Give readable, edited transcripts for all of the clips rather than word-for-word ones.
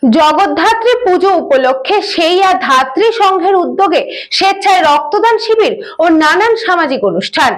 জগদ্ধাত্রী পুজো উপলক্ষে সেইয়া ধাত্রী সংঘের উদ্যোগে স্বেচ্ছায় রক্তদান শিবির ও নানান সামাজিক অনুষ্ঠান।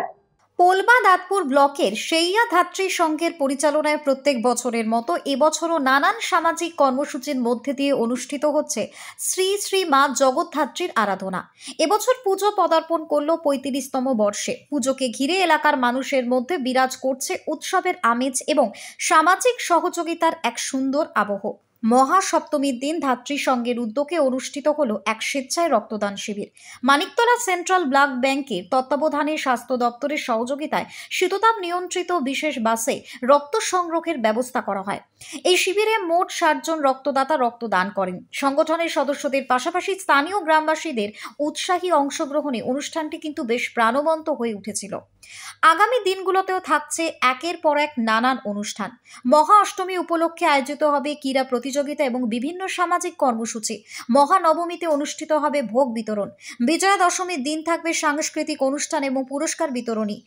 পোলবা দাঁতপুর ব্লকের সেইয়া ধাত্রী সংঘের পরিচালনায় প্রত্যেক বছরের মতো এবছরও নানান সামাজিক কর্মসূচির মধ্যে দিয়ে অনুষ্ঠিত হচ্ছে শ্রী শ্রী মা জগদ্ধাত্রীর আরাধনা। এবছর পুজো পদার্পণ করল 35তম বর্ষে। পুজোকে ঘিরে এলাকার মানুষের মধ্যে বিরাজ করছে উৎসবের আমেজ এবং সামাজিক সহযোগিতার এক সুন্দর আবহ। মহাসপ্তমীর দিন ধাত্রী সংঘের উদ্যোগে অনুষ্ঠিত হলো এক স্বেচ্ছায় রক্তদান শিবির। মানিকতলা সেন্ট্রাল ব্লাড ব্যাংকের তত্ত্বাবধানে স্বাস্থ্য দপ্তরের সহযোগিতায় শীততাপ নিয়ন্ত্রিত বিশেষ বাসে রক্ত সংগ্রহের ব্যবস্থা করা হয়। এই শিবিরে মোট 60 জন রক্তদাতা রক্তদান করেন। সংগঠনের সদস্যদের পাশাপাশি স্থানীয় গ্রামবাসীদের উৎসাহী অংশগ্রহণে অনুষ্ঠানটি কিন্তু বেশ প্রাণবন্ত হয়ে উঠেছিল। আগামী দিনগুলোতেও থাকছে একের পর এক নানান অনুষ্ঠান। মহা অষ্টমী উপলক্ষে আয়োজিত হবে ক্রীড়া প্রতিযোগিতা এবং বিভিন্ন সামাজিক কর্মসূচি। মহানবমীতে অনুষ্ঠিত হবে ভোগ বিতরণ। বিজয়া দশমীর দিন থাকবে সাংস্কৃতিক অনুষ্ঠান এবং পুরস্কার বিতরণী।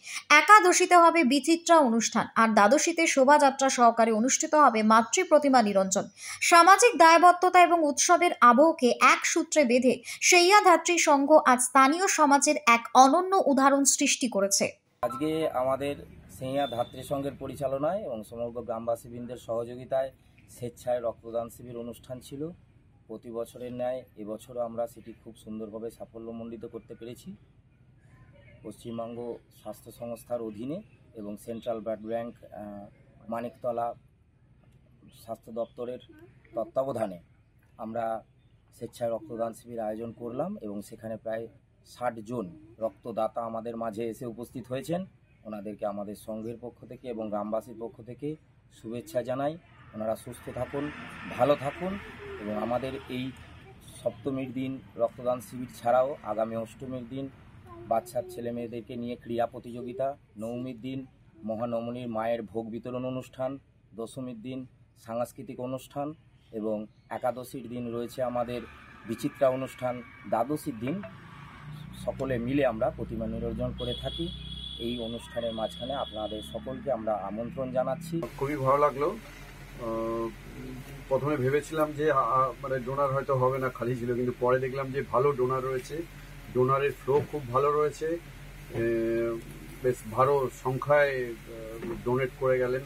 একাদশীতে হবে বিচিত্রা অনুষ্ঠান, আর দ্বাদশীতে শোভাযাত্রা সহকারে অনুষ্ঠিত হবে মাতৃ প্রতিমা নিরঞ্জন। সামাজিক দায়বদ্ধতা এবং উৎসবের আবহকে এক সূত্রে বেঁধে সেইয়া ধাত্রী সংঘ আজ স্থানীয় সমাজের এক অনন্য উদাহরণ সৃষ্টি করেছে। আজকে আমাদের সেইয়া ধাত্রী সংঘের পরিচালনায় এবং সমগ্র গ্রামবাসীবৃন্দের সহযোগিতায় স্বেচ্ছায় রক্তদান শিবির অনুষ্ঠান ছিল। প্রতি বছরের ন্যায় এবছরও আমরা সেটি খুব সুন্দরভাবে সাফল্যমণ্ডিত করতে পেরেছি। পশ্চিমবঙ্গ স্বাস্থ্য সংস্থার অধীনে এবং সেন্ট্রাল ব্লাড ব্যাংক মানিকতলা স্বাস্থ্য দপ্তরের তত্ত্বাবধানে আমরা স্বেচ্ছায় রক্তদান শিবির আয়োজন করলাম এবং সেখানে প্রায় 60 জন রক্তদাতা আমাদের মাঝে এসে উপস্থিত হয়েছেন। ওনাদেরকে আমাদের সংঘের পক্ষ থেকে এবং গ্রামবাসীর পক্ষ থেকে শুভেচ্ছা জানাই। ওনারা সুস্থ থাকুন, ভালো থাকুন এবং আমাদের এই সপ্তমীর দিন রক্তদান শিবির ছাড়াও আগামী অষ্টমীর দিন বাচ্চার ছেলে মেয়েদেরকে নিয়ে ক্রীড়া প্রতিযোগিতা, নবমীর দিন মহানবমীর মায়ের ভোগ বিতরণ অনুষ্ঠান, দশমীর দিন সাংস্কৃতিক অনুষ্ঠান এবং একাদশীর দিন রয়েছে আমাদের বিচিত্রা অনুষ্ঠান। দ্বাদশীর দিন সকলে মিলে আমরা প্রতিমা নিরঞ্জন করে থাকি। এই অনুষ্ঠানের মাঝখানে আপনাদের সকলকে আমরা আমন্ত্রণ জানাচ্ছি। খুবই ভালো লাগলো। প্রথমে ভেবেছিলাম যে মানে ডোনার হয়তো হবে না, খালি ছিল, কিন্তু পরে দেখলাম যে ভালো ডোনার রয়েছে, ডোনারের ফ্লো খুব ভালো রয়েছে, বেশ ভালো সংখ্যায় ডোনেট করে গেলেন,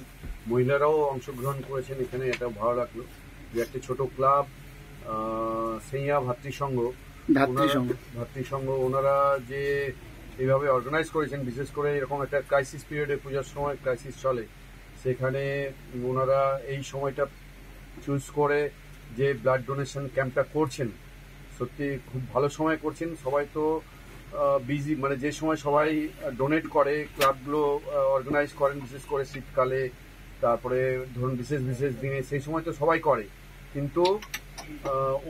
মহিলারাও অংশগ্রহণ করেছেন এখানে, এটা ভালো লাগলো। যে একটি ছোট ক্লাব সেইয়া ধাত্রী সংঘ ওনারা যে এইভাবে অর্গানাইজ করেছেন, বিশেষ করে এরকম একটা ক্রাইসিস পিরিয়ডে, পূজার সময় ক্রাইসিস চলে, সেখানে ওনারা এই সময়টা চুজ করে যে ব্লাড ডোনেশন ক্যাম্পটা করছেন, সত্যি খুব ভালো সময় করছেন। সবাই তো বিজি, মানে যে সময় সবাই ডোনেট করে, ক্লাবগুলো অর্গানাইজ করেন বিশেষ করে শীতকালে, তারপরে ধরুন বিশেষ দিনে, সেই সময় তো সবাই করে, কিন্তু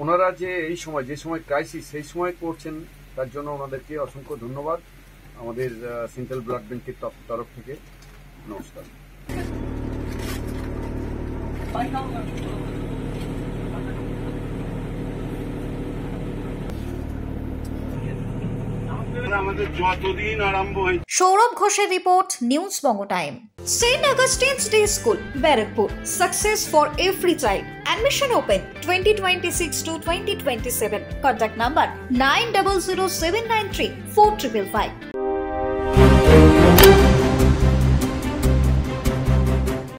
ওনারা যে এই সময়, যে সময় ক্রাইসিস, সেই সময় করছেন, তার জন্য ওনাদেরকে অসংখ্য ধন্যবাদ আমাদের সেন্ট্রাল ব্লাড ব্যাংকের তরফ থেকে। নমস্কার। সৌরভ ঘোষের report, news Banga time. St. Augustine's Day School, Barakpur. Success for every child. Admission open 2026 to 2027. Contact number 900793 4555.